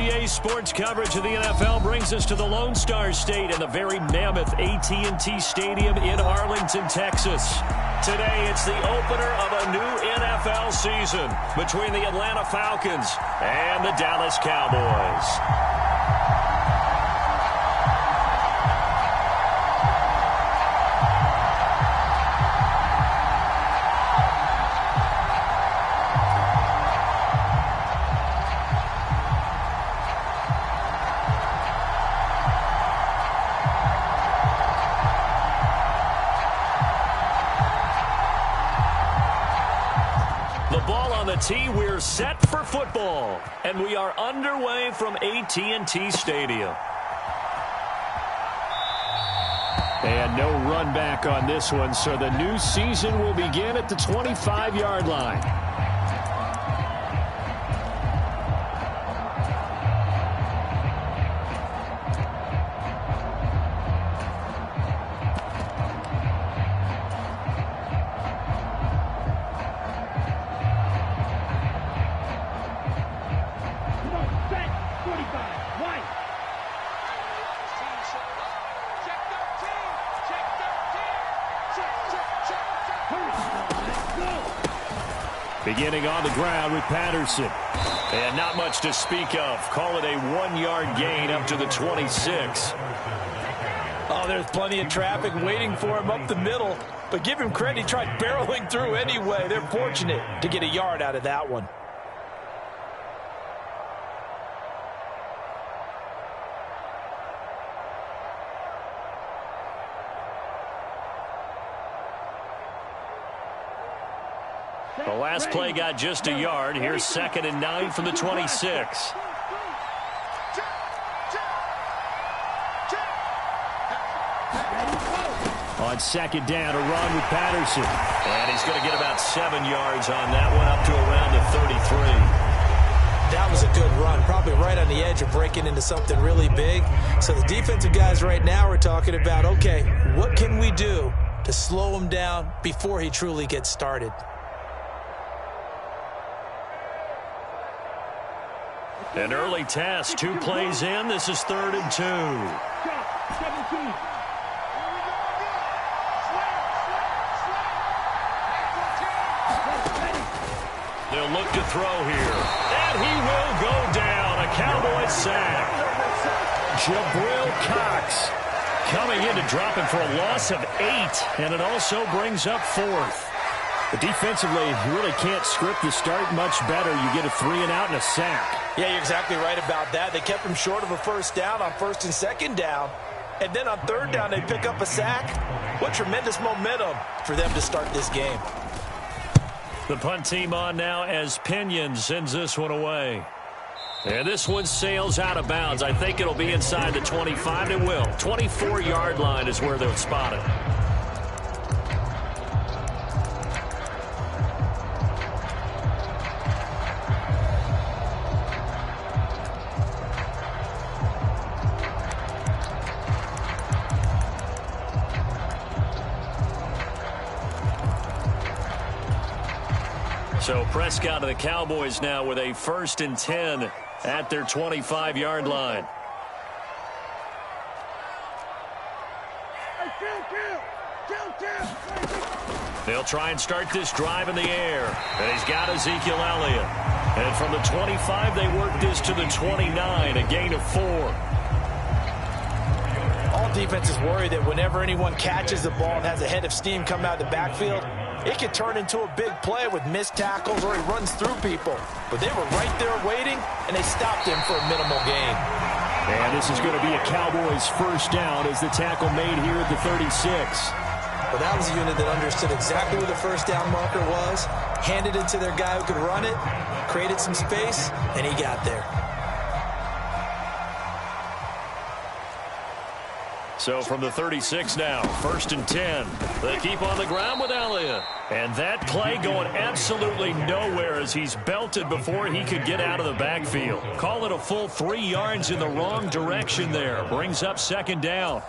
NBA sports coverage of the NFL brings us to the Lone Star State and the very mammoth AT&T Stadium in Arlington, Texas. Today, it's the opener of a new NFL season between the Atlanta Falcons and the Dallas Cowboys. We're set for football, and we are underway from AT&T Stadium. And no run back on this one, so the new season will begin at the 25-yard line. Beginning on the ground with Patterson. And not much to speak of. Call it a 1-yard gain up to the 26. Oh, there's plenty of traffic waiting for him up the middle. But give him credit, he tried barreling through anyway. They're fortunate to get a yard out of that one. The last play got just a yard. Here's 2nd and 9 from the 26. On 2nd down, a run with Patterson. And he's going to get about 7 yards on that one, up to around the 33. That was a good run, probably right on the edge of breaking into something really big. So the defensive guys right now are talking about, okay, what can we do to slow him down before he truly gets started? An early test, 2 plays in. This is 3rd and 2. They'll look to throw here. And he will go down. A Cowboys sack. Jabril Cox coming in to drop him for a loss of 8. And it also brings up 4th. But defensively, you really can't script the start much better. You get a 3-and-out and a sack. Yeah, you're exactly right about that. They kept him short of a first down on 1st and 2nd down. And then on 3rd down, they pick up a sack. What tremendous momentum for them to start this game. The punt team on now as Pinion sends this one away. And this one sails out of bounds. I think it'll be inside the 25. It will. 24-yard line is where they'll spot it. So Prescott of the Cowboys now with a 1st and 10 at their 25-yard line. They'll try and start this drive in the air. And he's got Ezekiel Elliott. And from the 25, they work this to the 29, a gain of 4. All defenses worry that whenever anyone catches the ball and has a head of steam come out of the backfield, it could turn into a big play with missed tackles or he runs through people. But they were right there waiting, and they stopped him for a minimal gain. And this is going to be a Cowboys first down as the tackle made here at the 36. But that was a unit that understood exactly where the first down marker was, handed it to their guy who could run it, created some space, and he got there. So from the 36 now, 1st and 10. They keep on the ground with Elliott. And that play going absolutely nowhere as he's belted before he could get out of the backfield. Call it a full 3 yards in the wrong direction there. Brings up 2nd down.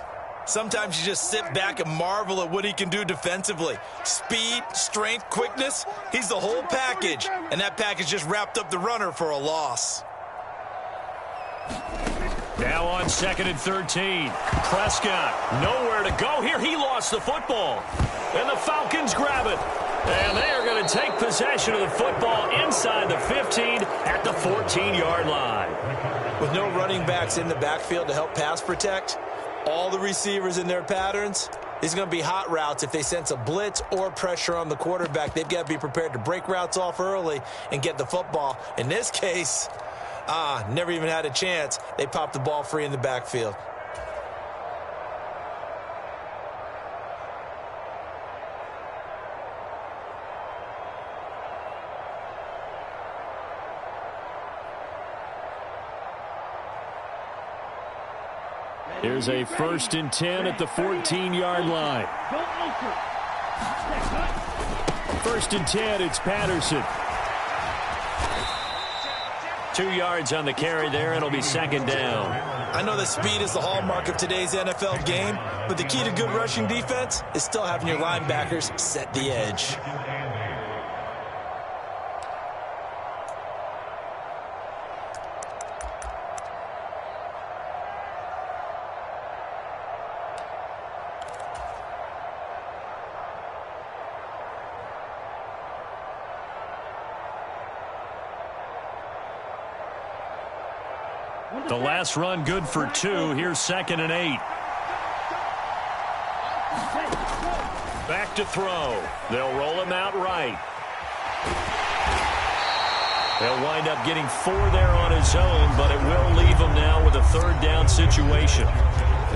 Sometimes you just sit back and marvel at what he can do defensively. Speed, strength, quickness, he's the whole package. And that package just wrapped up the runner for a loss. Now on 2nd and 13. Prescott, nowhere to go here. He lost the football. And the Falcons grab it. And they are going to take possession of the football inside the 15 at the 14-yard line. With no running backs in the backfield to help pass protect, all the receivers in their patterns, these are going to be hot routes. If they sense a blitz or pressure on the quarterback, they've got to be prepared to break routes off early and get the football. In this case, never even had a chance. They popped the ball free in the backfield. Here's a 1st and 10 at the 14-yard line. 1st and 10, it's Patterson. 2 yards on the carry there, and it'll be 2nd down. I know that speed is the hallmark of today's NFL game, but the key to good rushing defense is still having your linebackers set the edge. The last run good for 2. Here's 2nd and 8. Back to throw. They'll roll him out right. They'll wind up getting 4 there on his own, but it will leave him now with a 3rd down situation.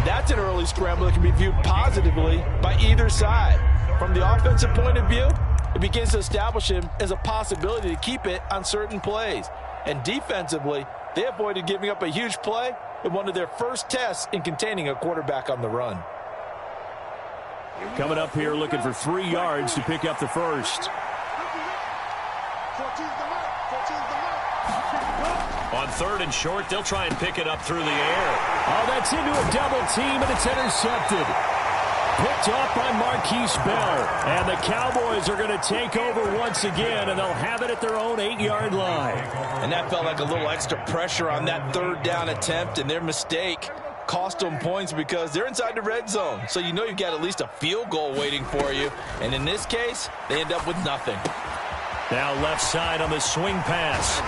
That's an early scramble that can be viewed positively by either side. From the offensive point of view, it begins to establish him as a possibility to keep it on certain plays. And defensively, they avoided giving up a huge play in one of their first tests in containing a quarterback on the run. Coming up here looking for 3 yards to pick up the first. On 3rd and short, they'll try and pick it up through the air. Oh, that's into a double team, and it's intercepted. Picked off by Marquise Bell. And the Cowboys are going to take over once again, and they'll have it at their own 8-yard line. And that felt like a little extra pressure on that 3rd down attempt, and their mistake cost them points because they're inside the red zone. So you know you've got at least a field goal waiting for you. And in this case, they end up with nothing. Now left side on the swing pass.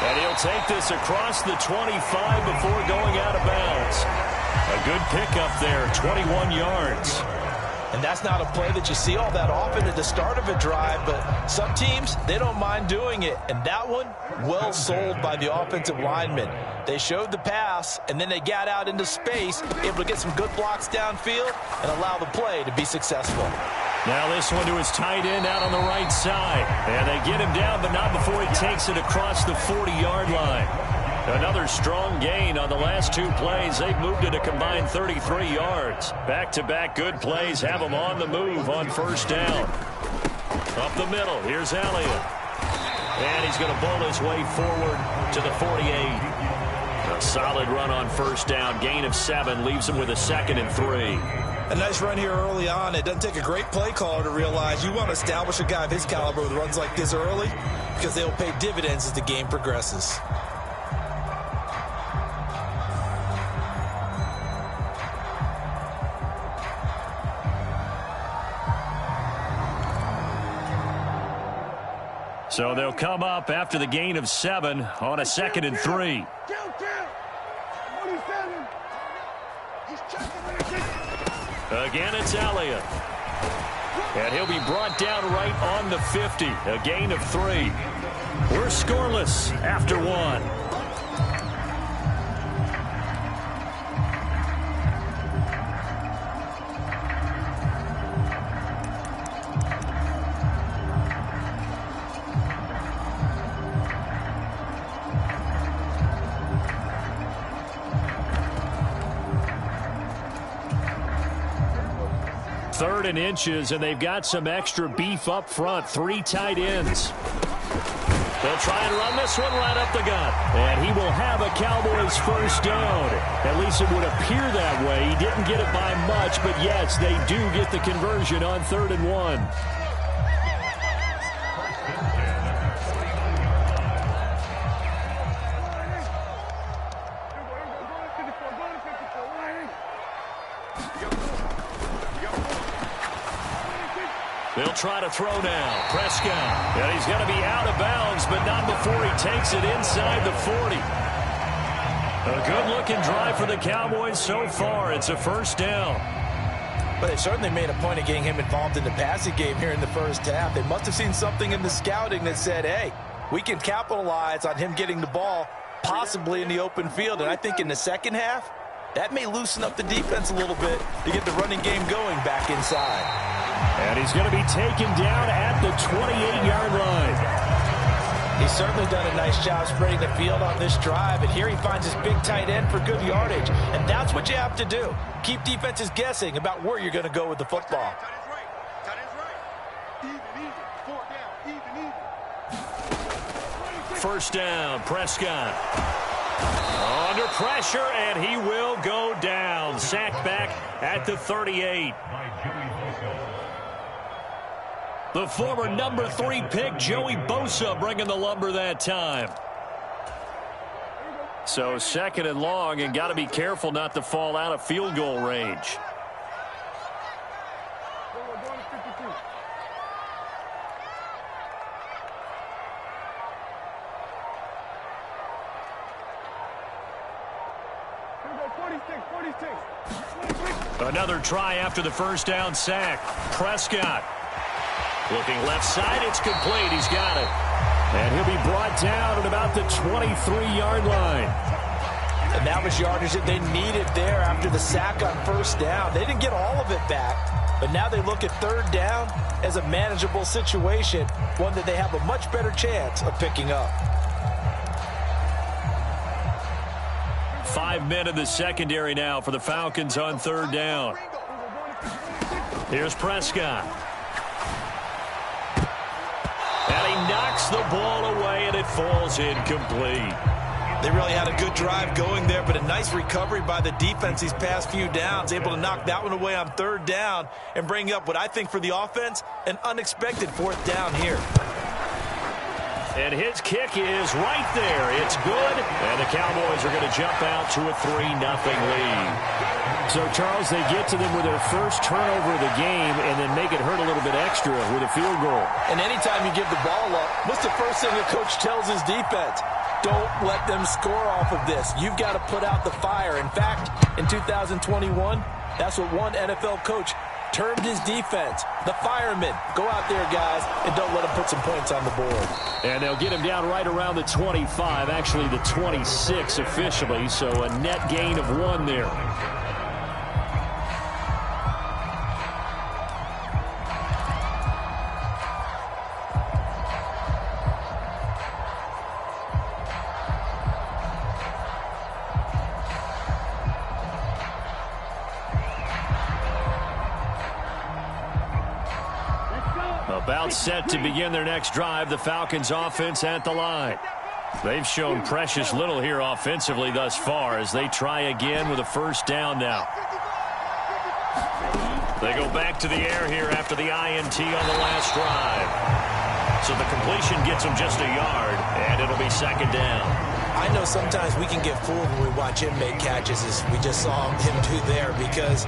And he'll take this across the 25 before going out of bounds. A good pickup there, 21 yards. And that's not a play that you see all that often at the start of a drive, but some teams, they don't mind doing it. And that one, well sold by the offensive lineman. They showed the pass, and then they got out into space, able to get some good blocks downfield and allow the play to be successful. Now this one to his tight end out on the right side. And they get him down, but not before he takes it across the 40-yard line. Another strong gain on the last 2 plays. They've moved it a combined 33 yards. Back-to-back good plays have them on the move on 1st down. Up the middle, here's Elliott. And he's going to bowl his way forward to the 48. A solid run on 1st down. Gain of 7 leaves him with a 2nd and 3. A nice run here early on. It doesn't take a great play caller to realize you want to establish a guy of his caliber with runs like this early because they'll pay dividends as the game progresses. So they'll come up after the gain of 7 on a 2nd and 3. Again, it's Elliott. And he'll be brought down right on the 50. A gain of 3. We're scoreless after 1. Third and inches, and they've got some extra beef up front. 3 tight ends. They'll try and run this one right up the gut. And he will have a Cowboys 1st down. At least it would appear that way. He didn't get it by much, but yes, they do get the conversion on 3rd and 1. They'll try to throw now. Prescott. And he's going to be out of bounds, but not before he takes it inside the 40. A good-looking drive for the Cowboys so far. It's a first down. But they certainly made a point of getting him involved in the passing game here in the first half. They must have seen something in the scouting that said, hey, we can capitalize on him getting the ball possibly in the open field. And I think in the second half, that may loosen up the defense a little bit to get the running game going back inside. And he's going to be taken down at the 28-yard line. He's certainly done a nice job spreading the field on this drive, and here he finds his big tight end for good yardage. And that's what you have to do. Keep defenses guessing about where you're going to go with the football. First down, Prescott. Under pressure, and he will go down. Sacked back at the 38. The former number 3 pick, Joey Bosa, bringing the lumber that time. So second and long, and got to be careful not to fall out of field goal range. Another try after the first down sack. Prescott. Looking left side, it's complete. He's got it. And he'll be brought down at about the 23-yard line. And that was yardage that they needed there after the sack on first down. They didn't get all of it back, but now they look at third down as a manageable situation, one that they have a much better chance of picking up. 5 men in the secondary now for the Falcons on third down. Here's Prescott. And he knocks the ball away, and it falls incomplete. They really had a good drive going there, but a nice recovery by the defense these past few downs, able to knock that one away on third down and bring up what I think for the offense, an unexpected fourth down here. And his kick is right there. It's good, and the Cowboys are going to jump out to a 3-0 lead. So, Charles, they get to them with their first turnover of the game and then make it hurt a little bit extra with a field goal. And anytime you give the ball up, what's the first thing the coach tells his defense? Don't let them score off of this. You've got to put out the fire. In fact, in 2021, that's what one NFL coach termed his defense, the firemen. Go out there, guys, and don't let them put some points on the board. And they'll get him down right around the 25, actually the 26 officially, so a net gain of 1 there. About set to begin their next drive, the Falcons offense at the line. They've shown precious little here offensively thus far as they try again with a first down now. They go back to the air here after the INT on the last drive. So the completion gets them just a yard, and it'll be second down. I know sometimes we can get fooled when we watch him make catches, as we just saw him do there, because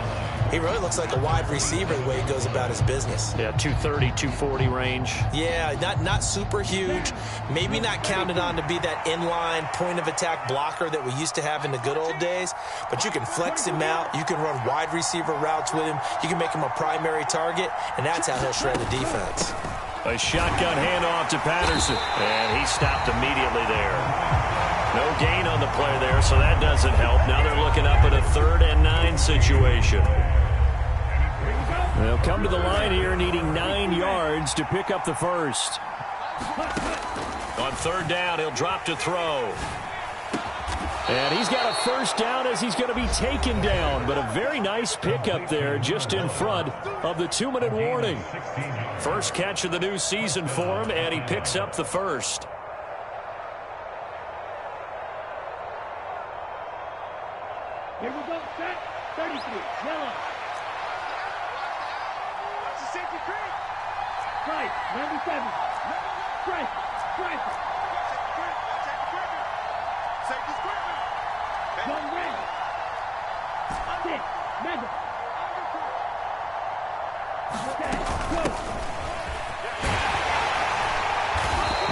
he really looks like a wide receiver the way he goes about his business. Yeah, 230, 240 range. Yeah, not super huge. Maybe not counted on to be that inline point-of-attack blocker that we used to have in the good old days. But you can flex him out. You can run wide receiver routes with him. You can make him a primary target, and that's how he'll shred the defense. A shotgun handoff to Patterson, and he stopped immediately there. No gain on the play there, so that doesn't help. Now they're looking up at a 3rd and 9 situation. They'll come to the line here needing 9 yards to pick up the first. On third down, he'll drop to throw. And he's got a first down as he's going to be taken down. But a very nice pickup there just in front of the 2-minute warning. First catch of the new season for him, and he picks up the first. Here we go, set, 33, yellow. Watch the safety creep. Right, 97. Strike, strike. Safety's creeping. Young red. Stick, mega. Okay, go.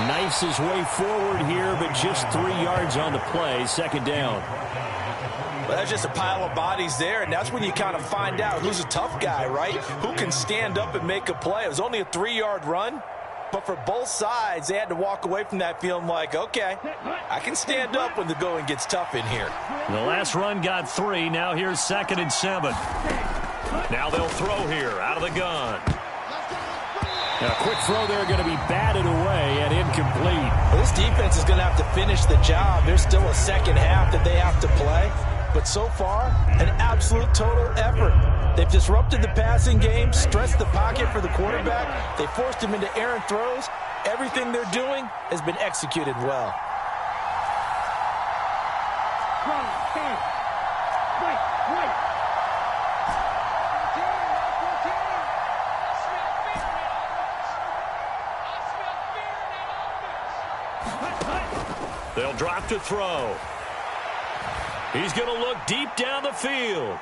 Knifes his way forward here, but just 3 yards on the play. Second down. Well, that's just a pile of bodies there, and that's when you kind of find out who's a tough guy, right? Who can stand up and make a play. It was only a 3-yard run, but for both sides, they had to walk away from that feeling like, okay, I can stand up when the going gets tough in here. The last run got 3. Now here's 2nd and 7. Now they'll throw here out of the gun. A quick throw there, going to be batted away and incomplete. Well, this defense is going to have to finish the job. There's still a second half that they have to play. But so far, an absolute total effort. They've disrupted the passing game, stressed the pocket for the quarterback. They forced him into errant throws. Everything they're doing has been executed well. They'll drop to throw. He's going to look deep down the field.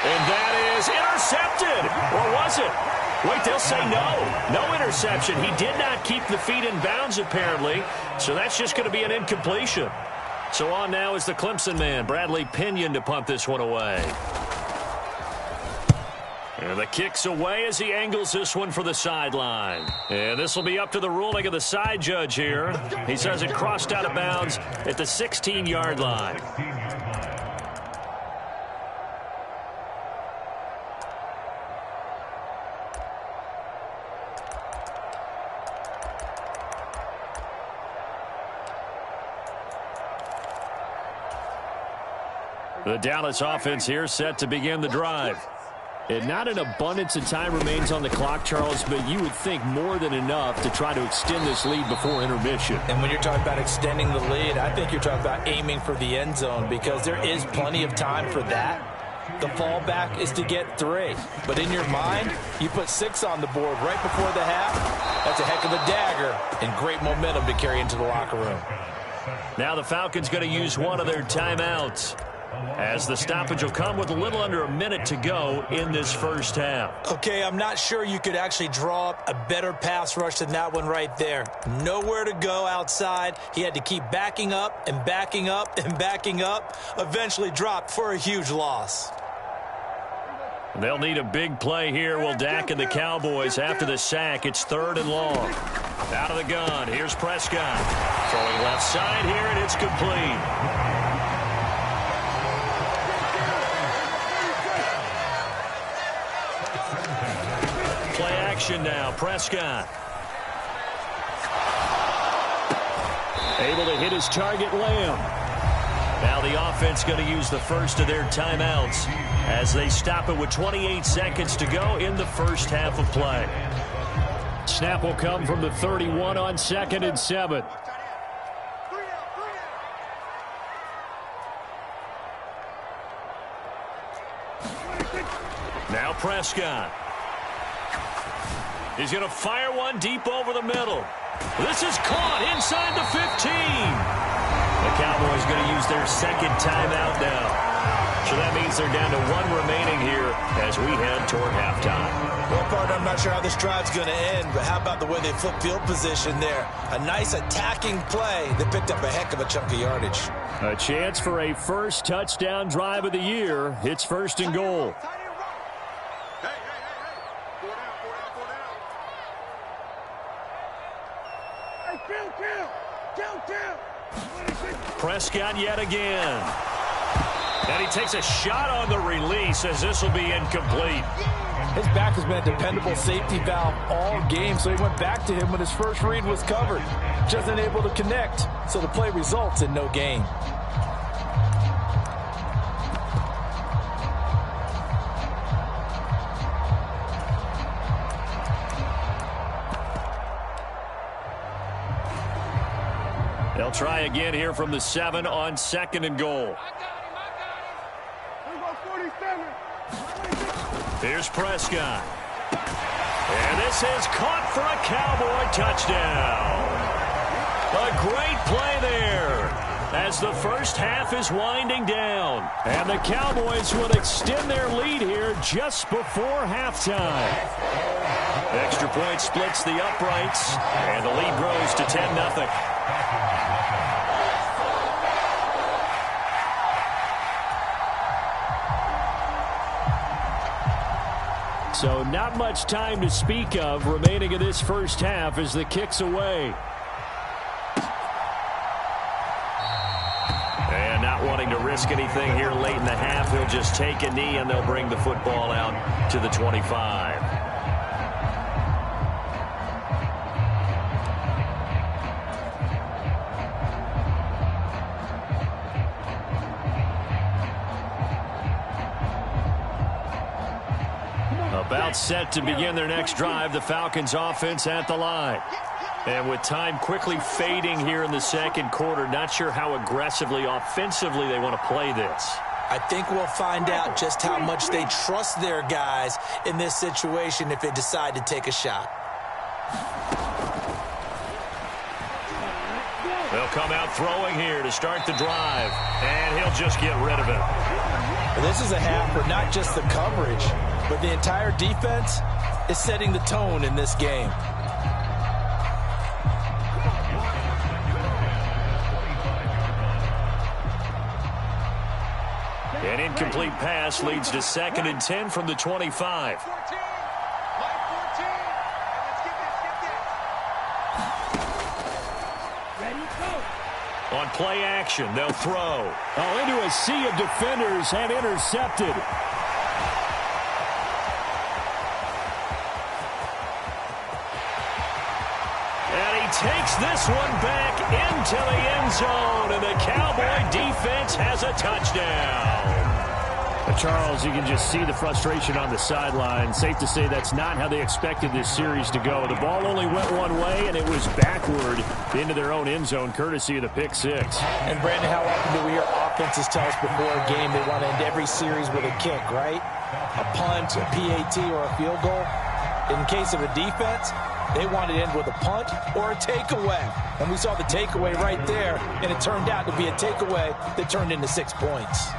And that is intercepted. Or was it? Wait, they'll say no. No interception. He did not keep the feet in bounds, apparently. So that's just going to be an incompletion. So on now is the Clemson man, Bradley Pinion, to punt this one away. And the kick's away as he angles this one for the sideline. And this will be up to the ruling of the side judge here. He says it crossed out of bounds at the 16-yard line. The Dallas offense here set to begin the drive. And not an abundance of time remains on the clock, Charles, but you would think more than enough to try to extend this lead before intermission. And when you're talking about extending the lead, I think you're talking about aiming for the end zone because there is plenty of time for that. The fallback is to get 3. But in your mind, you put 6 on the board right before the half. That's a heck of a dagger and great momentum to carry into the locker room. Now the Falcons going to use one of their timeouts, as the stoppage will come with a little under a minute to go in this first half. Okay, I'm not sure you could actually draw up a better pass rush than that one right there. Nowhere to go outside. He had to keep backing up and backing up and backing up. Eventually dropped for a huge loss. They'll need a big play here. Will Dak and the Cowboys after the sack. It's 3rd and long. Out of the gun. Here's Prescott. Throwing left side here, and it's complete. Play action now. Prescott. Able to hit his target, Lamb. Now the offense going to use the first of their timeouts as they stop it with 28 seconds to go in the first half of play. Snap will come from the 31 on 2nd and 7. Now Prescott. He's going to fire one deep over the middle. This is caught inside the 15. The Cowboys going to use their second timeout now. So that means they're down to 1 remaining here as we head toward halftime. Well, partner, I'm not sure how this drive's going to end, but how about the way they flip field position there? A nice attacking play that picked up a heck of a chunk of yardage. A chance for a first touchdown drive of the year. It's 1st and goal. Prescott yet again. And he takes a shot on the release as this will be incomplete. His back has been a dependable safety valve all game, so he went back to him when his first read was covered. Just unable to connect, so the play results in no gain. They'll try again here from the 7 on 2nd and goal. Here's Prescott. And this is caught for a Cowboy touchdown. A great play there as the first half is winding down. And the Cowboys will extend their lead here just before halftime. Extra point splits the uprights, and the lead grows to 10-0. So not much time to speak of remaining in this first half as the kick's away. And not wanting to risk anything here late in the half, he'll just take a knee and they'll bring the football out to the 25. About set to begin their next drive, the Falcons offense at the line. And with time quickly fading here in the second quarter, not sure how aggressively, offensively they want to play this. I think we'll find out just how much they trust their guys in this situation if they decide to take a shot. They'll come out throwing here to start the drive, and he'll just get rid of it. This is a half where not just the coverage, but the entire defense is setting the tone in this game. An incomplete pass leads to 2nd and 10 from the 25. On play action, they'll throw. Oh, into a sea of defenders and intercepted. And he takes this one back into the end zone, and the Cowboy defense has a touchdown. Charles, you can just see the frustration on the sideline. Safe to say that's not how they expected this series to go. The ball only went one way, and it was backward into their own end zone, courtesy of the pick six. And, Brandon, how often do we hear offenses tell us before a game they want to end every series with a kick, right? A punt, a PAT, or a field goal. In case of a defense, they want to end with a punt or a takeaway. And we saw the takeaway right there, and it turned out to be a takeaway that turned into 6 points.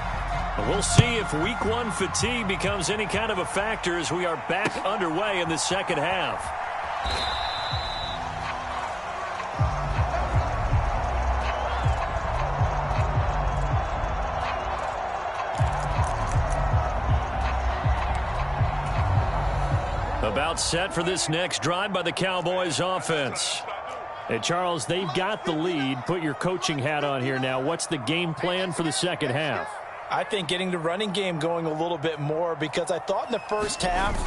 We'll see if week one fatigue becomes any kind of a factor as we are back underway in the second half. About set for this next drive by the Cowboys offense. Hey, Charles, they've got the lead. Put your coaching hat on here now. What's the game plan for the second half? I think getting the running game going a little bit more, because I thought in the first half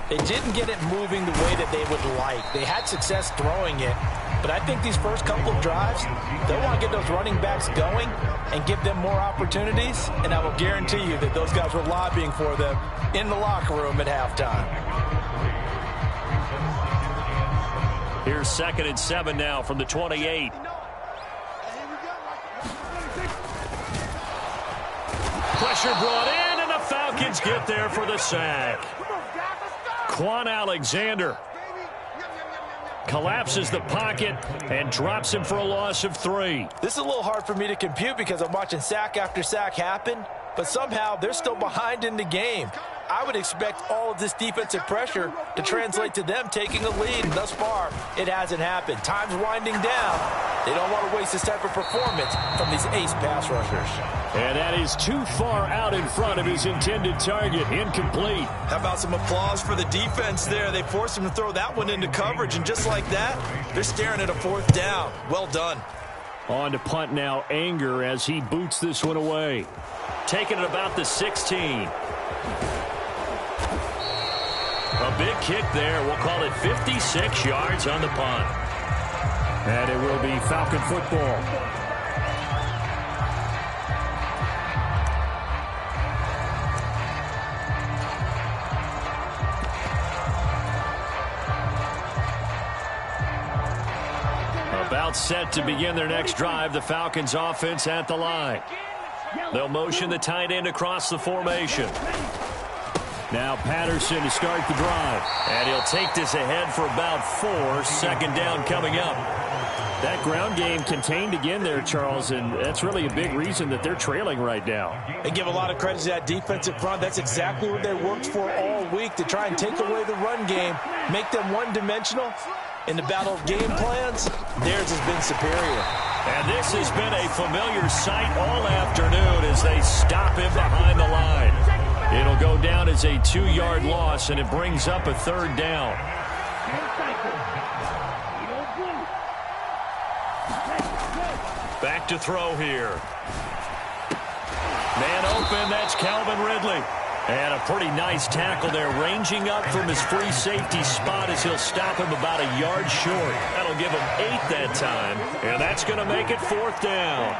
they didn't get it moving the way that they would like. They had success throwing it, but I think these first couple of drives, they want to get those running backs going and give them more opportunities, and I will guarantee you that those guys were lobbying for them in the locker room at halftime. Here's 2nd and 7 now from the 28. Pressure brought in, and the Falcons get there for the sack. Quan Alexander collapses the pocket and drops him for a loss of 3. This is a little hard for me to compute because I'm watching sack after sack happen, but somehow they're still behind in the game. I would expect all of this defensive pressure to translate to them taking a lead, and thus far, it hasn't happened. Time's winding down. They don't want to waste this type of performance from these ace pass rushers. And that is too far out in front of his intended target. Incomplete. How about some applause for the defense there? They forced him to throw that one into coverage, and just like that, they're staring at a 4th down. Well done. On to punt now, Anger, as he boots this one away. Taking it about the 16. A big kick there. We'll call it 56 yards on the punt. And it will be Falcon football. About set to begin their next drive, the Falcons offense at the line. They'll motion the tight end across the formation. Now Patterson to start the drive. And he'll take this ahead for about 4. 2nd down coming up. That ground game contained again there, Charles, and that's really a big reason that they're trailing right now. They give a lot of credit to that defensive front. That's exactly what they worked for all week, to try and take away the run game make them one-dimensional. In the battle of game plans, theirs has been superior. And this has been a familiar sight all afternoon as they stop him behind the line. It'll go down as a 2-yard loss, and it brings up a 3rd down. Back to throw here. Man open, that's Calvin Ridley. And a pretty nice tackle there, ranging up from his free safety spot as he'll stop him about a yard short. That'll give him 8 that time, and that's going to make it 4th down.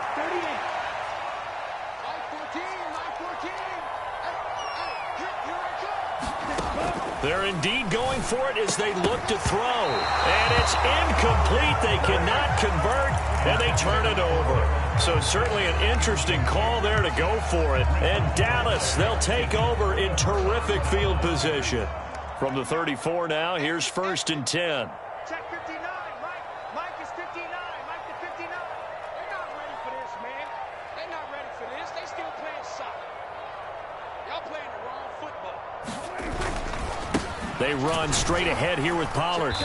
They're indeed going for it as they look to throw. And it's incomplete. They cannot convert, and they turn it over. So certainly an interesting call there to go for it. And Dallas, they'll take over in terrific field position. From the 34 now, here's 1st and 10. Check 59, Mike is 59, Mike to 59. They're not ready for this, man. They're not ready for this. They still playing soccer. Y'all playing the wrong football. They run straight ahead here with Pollard.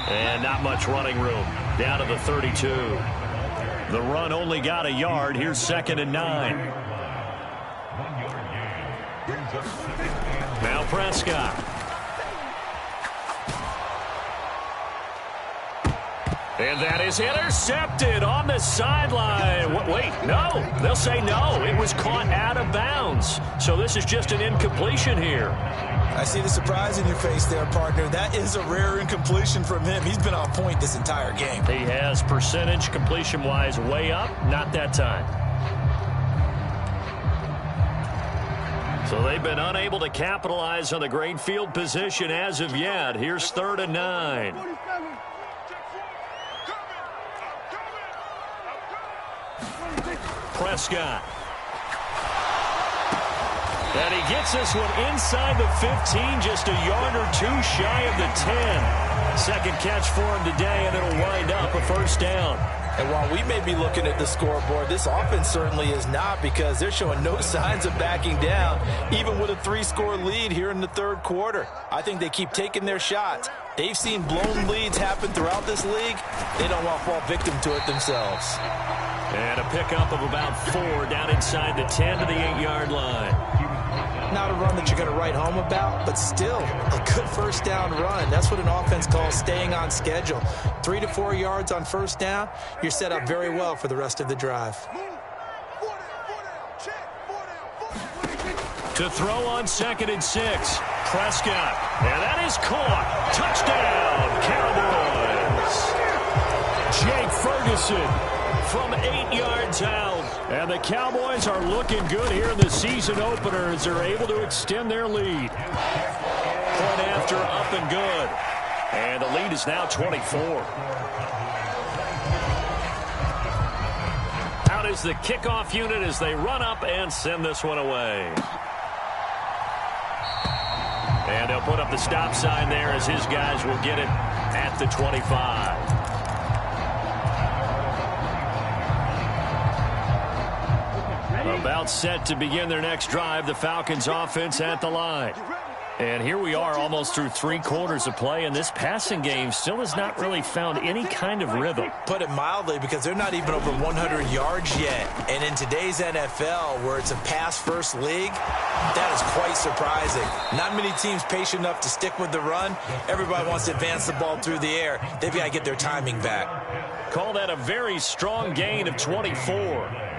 And not much running room. Down to the 32. The run only got a yard. Here's 2nd and 9. Now Prescott. And that is intercepted on the sideline. Wait, no. They'll say no. It was caught out of bounds. So this is just an incompletion here. I see the surprise in your face there, partner. That is a rare incompletion from him. He's been on point this entire game. He has percentage completion-wise way up. Not that time. So they've been unable to capitalize on the great field position as of yet. Here's 3rd and 9. Prescott. And he gets this one inside the 15, just a yard or 2 shy of the 10. Second catch for him today, and it'll wind up a 1st down. And while we may be looking at the scoreboard, this offense certainly is not, because they're showing no signs of backing down, even with a 3-score lead here in the 3rd quarter. I think they keep taking their shots. They've seen blown leads happen throughout this league. They don't want to fall victim to it themselves. And a pickup of about 4 down inside the 10 to the 8-yard line. Not a run that you're going to write home about, but still a good 1st down run. That's what an offense calls staying on schedule. 3 to 4 yards on 1st down, you're set up very well for the rest of the drive. To throw on 2nd and 6, Prescott. And that is caught. Touchdown, Cowboys. Jake Ferguson from 8 yards out. And the Cowboys are looking good here in the season opener as they're able to extend their lead. Point after, up and good. And the lead is now 24. Out is the kickoff unit as they run up and send this one away. And they'll put up the stop sign there as his guys will get it at the 25. About set to begin their next drive, the Falcons offense at the line. And here we are almost through 3 quarters of play, and this passing game still has not really found any kind of rhythm. Put it mildly, because they're not even over 100 yards yet. And in today's NFL, where it's a pass-first league, that is quite surprising. Not many teams patient enough to stick with the run. Everybody wants to advance the ball through the air. They've got to get their timing back. Call that a very strong gain of 24.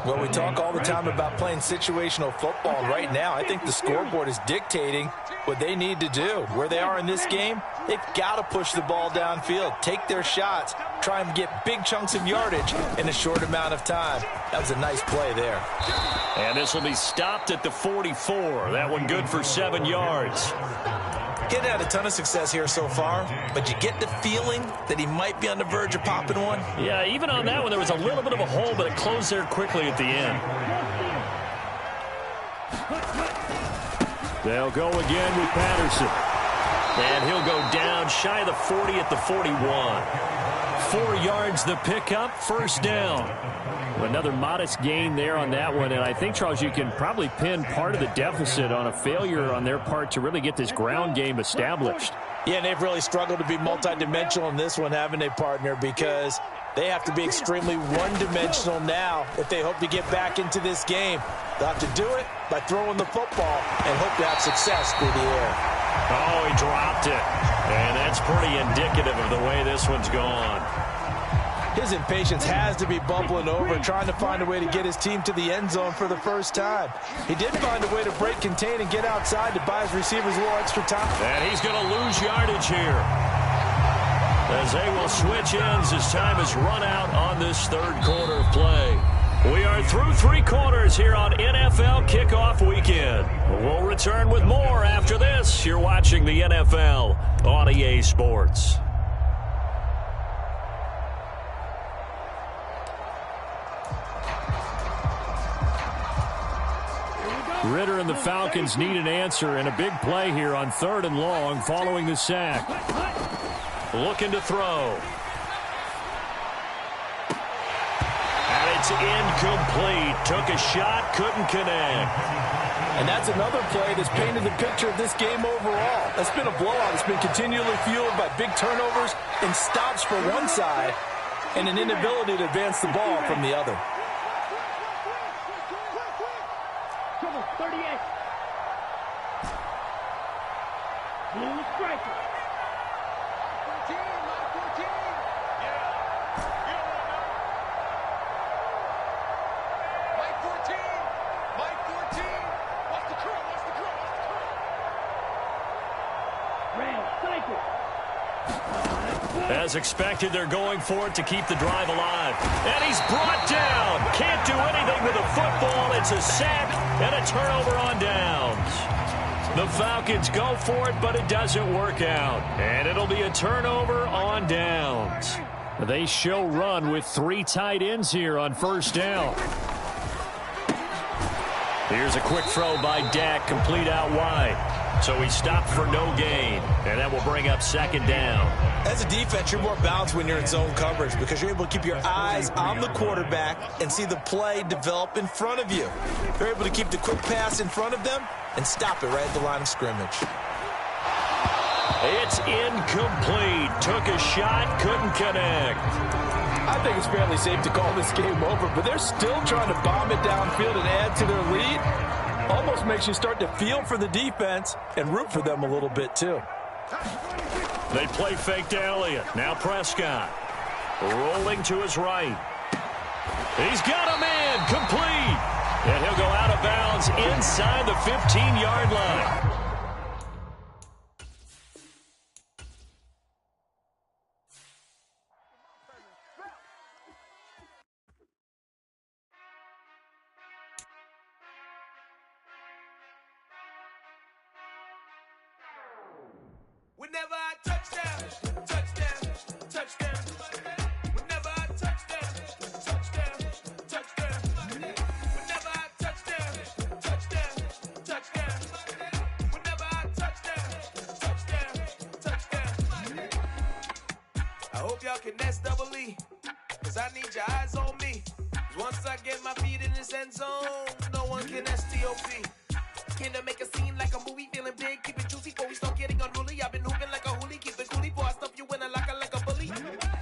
Well, we talk all the time about playing situational football. Right now, I think the scoreboard is dictating what they need to do. Where they are in this game, they've got to push the ball downfield, take their shots, try and get big chunks of yardage in a short amount of time. That was a nice play there. And this will be stopped at the 44. That one good for 7 yards. Getting had a ton of success here so far, but you get the feeling that he might be on the verge of popping one. Yeah, even on that one, there was a little bit of a hole, but it closed there quickly at the end. They'll go again with Patterson. And he'll go down shy of the 40 at the 41. 4 yards the pickup, first down. Another modest gain there on that one, and I think, Charles, you can probably pin part of the deficit on a failure on their part to really get this ground game established. Yeah, and they've really struggled to be multidimensional in this one, haven't they, partner? Because they have to be extremely one-dimensional now if they hope to get back into this game. They'll have to do it by throwing the football and hope to have success through the air. Oh, he dropped it. And that's pretty indicative of the way this one's gone. His impatience has to be bubbling over, trying to find a way to get his team to the end zone for the first time. He did find a way to break contain and get outside to buy his receivers a little extra time. And he's going to lose yardage here, as they will switch ends as time has run out on this third quarter of play. We are through 3 quarters here on NFL Kickoff Weekend. We'll return with more after this. You're watching the NFL on EA Sports. Ritter and the Falcons need an answer, and a big play here on 3rd and long following the sack. Looking to throw. And it's incomplete. Took a shot, couldn't connect. And that's another play that's painted the picture of this game overall. That's been a blowout. It's been continually fueled by big turnovers and stops for one side and an inability to advance the ball from the other. 38. Blue striker. 14, Mike 14. Yeah. You don't want to know. Mike 14. Mike 14. What's the curl? What's the curl? What's the curl? Red cycle. As expected, they're going for it to keep the drive alive. And he's brought down. Can't do anything with a football. It's a sack and a turnover on downs. The Falcons go for it, but it doesn't work out. And it'll be a turnover on downs. They show run with 3 tight ends here on first down. Here's a quick throw by Dak, complete out wide. So he stopped for no gain, and that will bring up 2nd down. As a defense, you're more balanced when you're in zone coverage because you're able to keep your eyes on the quarterback and see the play develop in front of you. You're able to keep the quick pass in front of them and stop it right at the line of scrimmage. It's incomplete. Took a shot, couldn't connect. I think it's fairly safe to call this game over, but they're still trying to bomb it downfield and add to their lead. Almost makes you start to feel for the defense and root for them a little bit, too. They play fake to Elliott. Now Prescott. Rolling to his right. He's got a man. Complete. And he'll go out of bounds inside the 15-yard line. Whenever I touchdown, touchdown, touchdown. Whenever I touchdown, touchdown, touchdown. Whenever I touchdown, touchdown, touchdown. Whenever I touchdown, touchdown, touchdown. I hope y'all can nest double E, cause I need your eyes on me. Cause once I get my feet in this end zone, no one can STOP. Can I make a scene like a movie, feeling big, keep it juicy before we start getting unruly. I've been hooping like a hoolie, keep it coolie before I stuff you in a locker like a bully.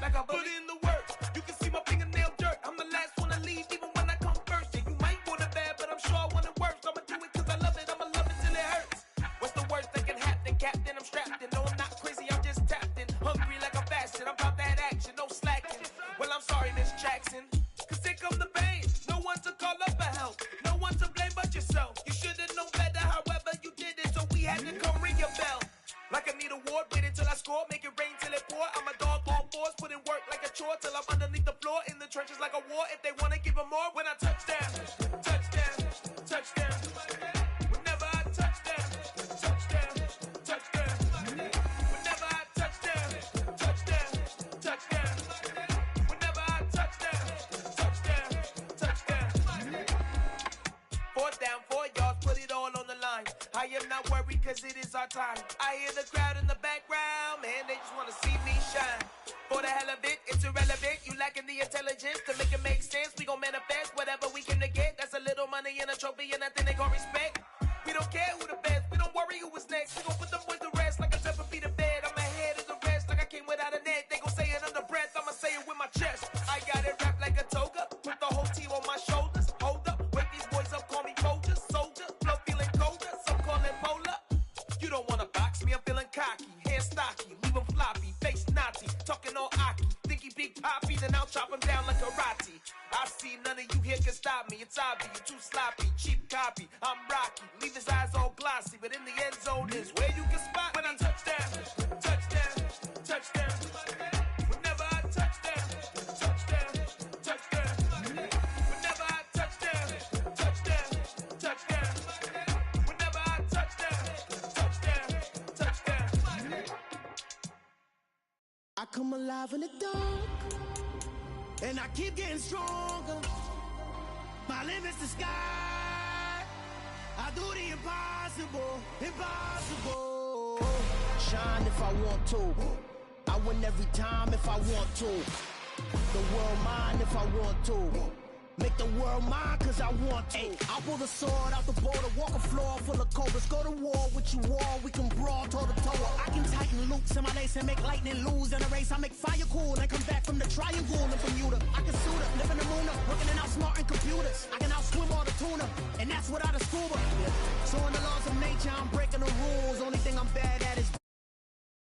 Like a bully. Put in the work, you can see my fingernail dirt. I'm the last one to leave, even when I come first. Yeah, you might want it bad, but I'm sure I want it worse. I'ma do it cause I love it, I'ma love it till it hurts. What's the worst that can happen, Captain? I'm strapped in, no I'm not crazy, I'm just tapped in. Hungry like I'm fasting, I'm about that action, no slacking. Well, I'm sorry, Miss Jackson, cause here come the pain. No one to call up for help, no one to blame but yourself. You should've known better, however you did it, so we had to come ring your bell. Like I need a award, wait until I score, make it rain till it pour. I'm a dog on force, put in work like a chore till I'm underneath the floor, in the trenches like a war. If they wanna give them more, when I touchdown, touchdown, touchdown. Whenever I touchdown, touchdown, touchdown. Whenever I touchdown, touchdown, touchdown. Whenever I touchdown, touchdown, touchdown. 4th down, 4 yards, put it all on the line. I am not worried cause it is our time. I hear the crowd in the background, man, they just just wanna see me shine. For the hell of it, it's irrelevant. You lacking the intelligence to make it make sense. We gon' manifest whatever we can to get. That's a little money and a trophy and nothing they gon' respect. We don't care who the best. We don't worry who was next. We gon' put them boys to rest like a temper feet of bed. I'm ahead of the rest like I came without a net. They gon' say it under breath. I'ma say it with my chest. I got it wrapped like a toga. Put the whole team on my shoulders. Hold up, wake these boys up, call me Folger. Soldier, flow feeling colder. Some call it polar. You don't wanna box me, I'm feeling cocky. Hair stocky, leave him floppy. Face naughty, talking all aki. Think he big poppy, then I'll chop him down like karate. I see none of you here can stop me. It's obvious, you're too sloppy, cheap copy. I'm Rocky, leave his eyes all glossy. But in the end zone is where you can spot when I touchdown, touchdown, touchdown. Whenever I touchdown, touchdown, touchdown. Whenever I touchdown, touchdown, touchdown. Whenever I touchdown, touchdown, touchdown. I come alive in the dark, and I keep getting stronger. My limit's the sky. I do the impossible, impossible. Shine if I want to. I win every time if I want to. The world mine if I want to. Make the world mine cause I want to. I'll pull the sword out the border, walk a floor full of cobras. Go to war with you all, we can brawl toe to toe. I can tighten loops in my lace and make lightning lose in a race. I make fire cool and come back from the triangle in Bermuda. I can suit up, live in the moon up, working and outsmarting computers. I can outswim all the tuna, and that's without a scuba. So in the laws of nature, I'm breaking the rules. Only thing I'm bad at